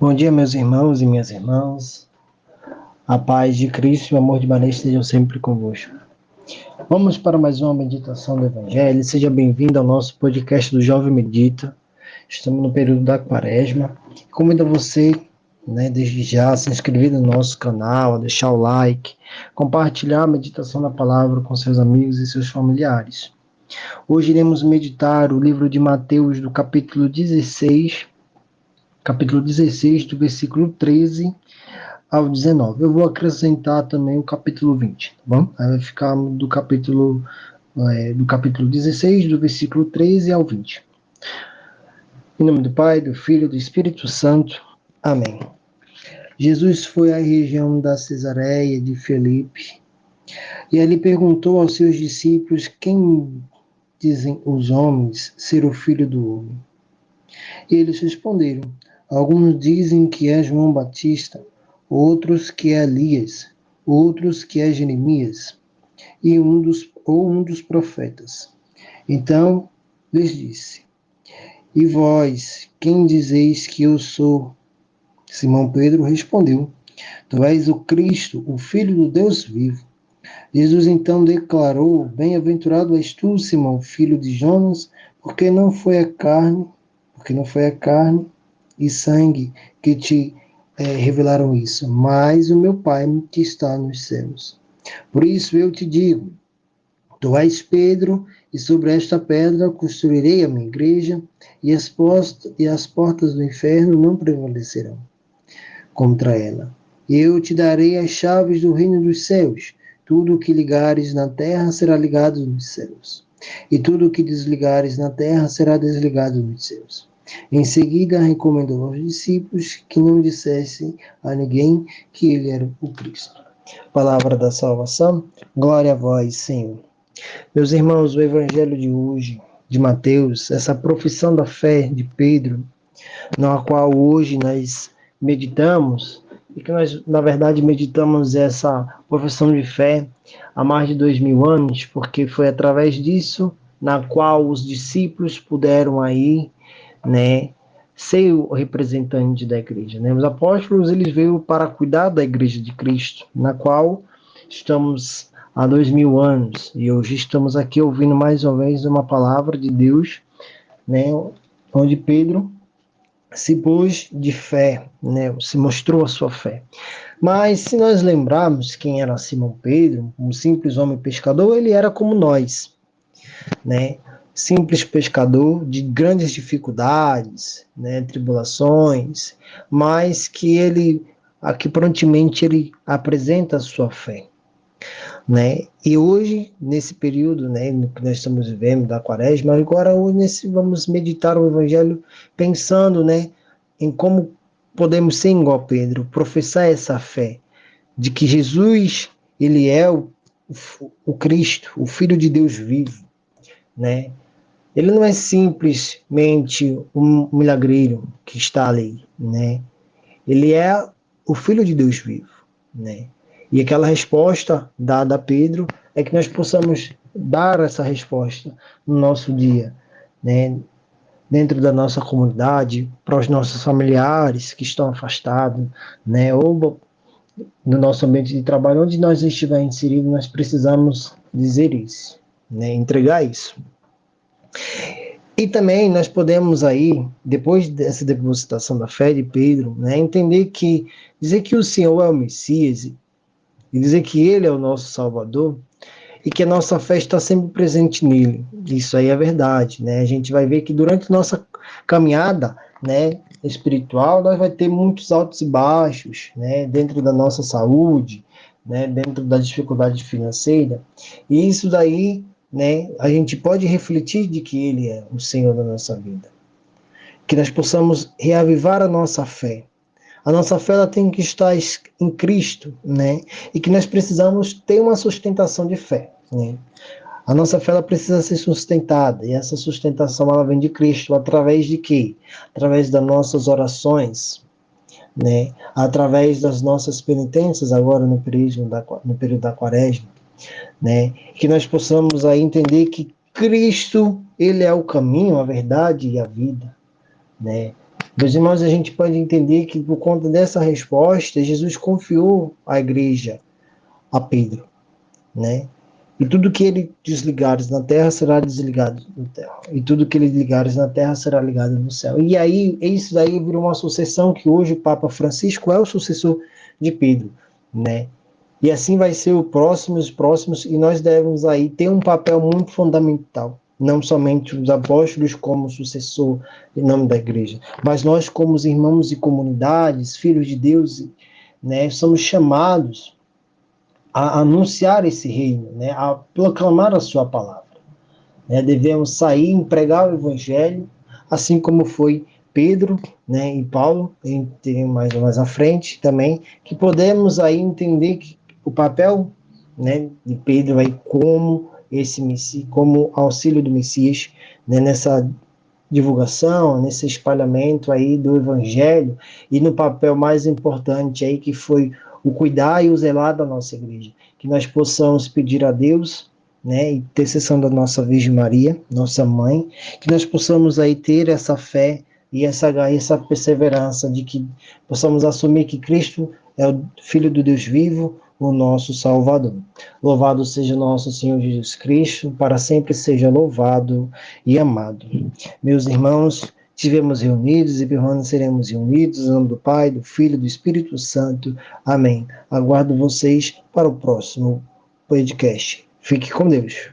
Bom dia, meus irmãos e minhas irmãs. A paz de Cristo e o amor de Maria estejam sempre convosco. Vamos para mais uma meditação do Evangelho. Seja bem-vindo ao nosso podcast do Jovem Medita. Estamos no período da Quaresma. Convido você, desde já, a se inscrever no nosso canal, a deixar o like, compartilhar a meditação da palavra com seus amigos e seus familiares. Hoje iremos meditar o livro de Mateus, do capítulo 16, do versículo 13 ao 19. Eu vou acrescentar também o capítulo 20, tá bom? Aí vai ficar do capítulo 16, do versículo 13 ao 20. Em nome do Pai, do Filho e do Espírito Santo. Amém. Jesus foi à região da Cesareia de Filipe e ali perguntou aos seus discípulos: quem dizem os homens ser o Filho do Homem? E eles responderam: alguns dizem que é João Batista, outros que é Elias, outros que é Jeremias, e um dos profetas. Então lhes disse: e vós, quem dizeis que eu sou? Simão Pedro respondeu: tu és o Cristo, o Filho do Deus vivo. Jesus então declarou: bem-aventurado és tu, Simão, filho de Jonas, porque não foi a carne e sangue que te revelaram isso, mas o meu Pai que está nos céus. Por isso eu te digo: tu és Pedro, e sobre esta pedra construirei a minha igreja, e as portas do inferno não prevalecerão contra ela. E eu te darei as chaves do reino dos céus. Tudo o que ligares na terra será ligado nos céus, e tudo o que desligares na terra será desligado nos céus. Em seguida, recomendou aos discípulos que não dissessem a ninguém que ele era o Cristo. Palavra da salvação, glória a vós, Senhor. Meus irmãos, o Evangelho de hoje, de Mateus, essa profissão da fé de Pedro, na qual hoje nós meditamos, e que nós, na verdade, meditamos essa profissão de fé há mais de 2000 anos, porque foi através disso na qual os discípulos puderam aí, ser o representante da igreja. Os apóstolos, eles veio para cuidar da igreja de Cristo, na qual estamos há 2000 anos, e hoje estamos aqui ouvindo mais uma vez uma palavra de Deus, onde Pedro se pôs de fé, se mostrou a sua fé. Mas se nós lembrarmos quem era Simão Pedro, um simples homem pescador, ele era como nós, simples pescador de grandes dificuldades, tribulações, mas que aqui prontamente ele apresenta a sua fé. E hoje, nesse período que nós estamos vivendo da Quaresma, agora hoje vamos meditar o Evangelho pensando em como podemos ser igual a Pedro, professar essa fé de que Jesus, ele é o Cristo, o Filho de Deus vivo. Ele não é simplesmente um milagreiro que está ali. Ele é o Filho de Deus vivo. E aquela resposta dada a Pedro é que nós possamos dar essa resposta no nosso dia, dentro da nossa comunidade, para os nossos familiares que estão afastados, ou no nosso ambiente de trabalho, onde nós estiver inserido, nós precisamos dizer isso, entregar isso. E também nós podemos aí, depois dessa depositação da fé de Pedro, entender que dizer que o Senhor é o Messias e dizer que Ele é o nosso Salvador, e que a nossa fé está sempre presente nele. Isso aí é verdade, A gente vai ver que durante nossa caminhada, espiritual, nós vai ter muitos altos e baixos, dentro da nossa saúde, dentro da dificuldade financeira, e isso daí, a gente pode refletir de que Ele é o Senhor da nossa vida. Que nós possamos reavivar a nossa fé. A nossa fé ela tem que estar em Cristo, E que nós precisamos ter uma sustentação de fé, A nossa fé ela precisa ser sustentada, e essa sustentação ela vem de Cristo, através de quê? Através das nossas orações, Através das nossas penitências, agora no período da Quaresma, Que nós possamos aí entender que Cristo, ele é o caminho, a verdade e a vida, Meus irmãos, a gente pode entender que por conta dessa resposta, Jesus confiou a igreja a Pedro, né? E tudo que ele desligares na terra será desligado no terra. E tudo que ele ligares na terra será ligado no céu. E aí, isso daí virou uma sucessão que hoje o Papa Francisco é o sucessor de Pedro, né? E assim vai ser os próximos, e nós devemos aí ter um papel muito fundamental. Não somente os apóstolos como sucessor em nome da igreja, mas nós como os irmãos e comunidades, filhos de Deus, né, somos chamados a anunciar esse reino, né, a proclamar a sua palavra. Né, devemos sair e pregar o evangelho, assim como foi Pedro, né, e Paulo, tem mais à frente também, que podemos aí entender que o papel, né, de Pedro aí como como auxílio do Messias, né, nessa divulgação, nesse espalhamento aí do evangelho e no papel mais importante aí que foi o cuidar e o zelar da nossa igreja, que nós possamos pedir a Deus, né, intercessão da nossa Virgem Maria, nossa mãe, que nós possamos aí ter essa fé e essa perseverança de que possamos assumir que Cristo é o Filho do Deus vivo, o nosso Salvador. Louvado seja nosso Senhor Jesus Cristo, para sempre seja louvado e amado. Meus irmãos, estivemos reunidos e permaneceremos reunidos em nome do Pai, do Filho e do Espírito Santo. Amém. Aguardo vocês para o próximo podcast. Fique com Deus.